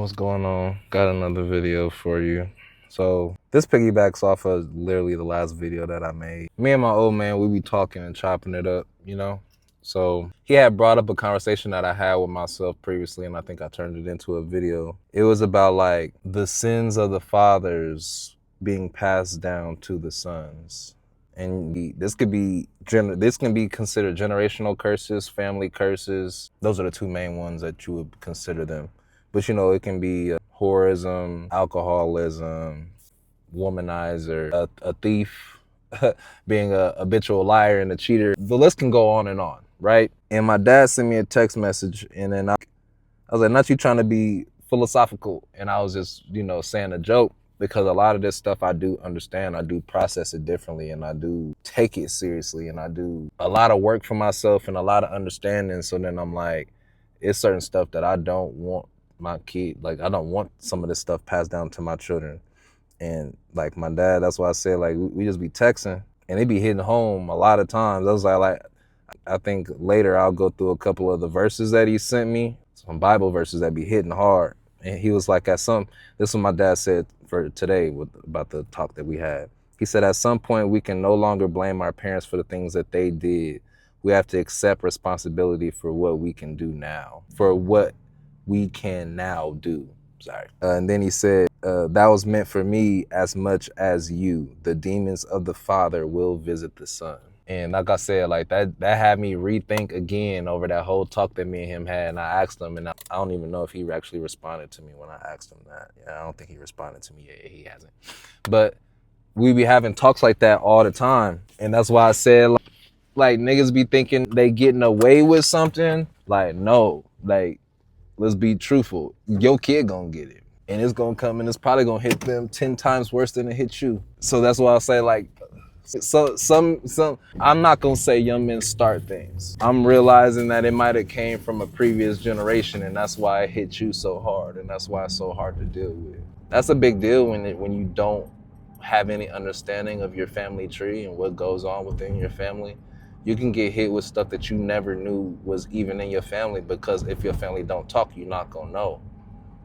what's going on? Got another video for you. So this piggybacks off of literally the last video that I made. Me and my old man, we be talking and chopping it up, you know? So he had brought up a conversation that I had with myself previously, and I think I turned it into a video. It was about like the sins of the fathers being passed down to the sons. And this can be considered generational curses, family curses. Those are the two main ones that you would consider them. But you know, it can be whorism, alcoholism, womanizer, a thief, being a habitual liar and a cheater. The list can go on and on, right? And my dad sent me a text message, and then I was like, not you trying to be philosophical, and I was just, you know, saying a joke, because a lot of this stuff I do understand, I do process it differently, and I do take it seriously, and I do a lot of work for myself and a lot of understanding. So then I'm like, it's certain stuff that I don't want my kid, like I don't want some of this stuff passed down to my children. And like my dad, that's why I said, like, we just be texting and it be hitting home a lot of times. I was like I think later I'll go through a couple of the verses that he sent me, some Bible verses that be hitting hard. And he was like, this is what my dad said for today about the talk that we had. He said, at some point we can no longer blame our parents for the things that they did. We have to accept responsibility for what we can do now, for what we can now do. Sorry. And then he said, that was meant for me as much as you. The demons of the father will visit the son. And like I said, like that had me rethink again over that whole talk that me and him had. And I asked him, and I don't even know if he actually responded to me when I asked him that. Yeah, I don't think he responded to me yet. He hasn't. But we be having talks like that all the time. And that's why I said, like niggas be thinking they getting away with something. Like, no, like, let's be truthful. Your kid gonna get it. And it's gonna come and it's probably gonna hit them 10 times worse than it hit you. So that's why I say, like, so some I'm not gonna say young men start things. I'm realizing that it might have came from a previous generation, and that's why it hit you so hard, and that's why it's so hard to deal with. That's a big deal when you don't have any understanding of your family tree and what goes on within your family. You can get hit with stuff that you never knew was even in your family, because if your family don't talk, you're not gonna know.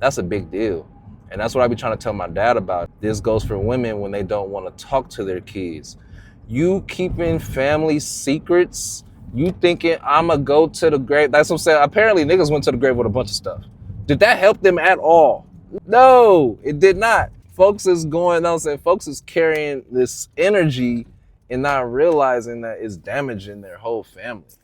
That's a big deal. And that's what I be trying to tell my dad about. This goes for women when they don't want to talk to their kids. You keeping family secrets, you thinking I'ma go to the grave. That's what I'm saying. Apparently niggas went to the grave with a bunch of stuff. Did that help them at all? No, it did not. Folks is folks is carrying this energy and not realizing that it's damaging their whole family.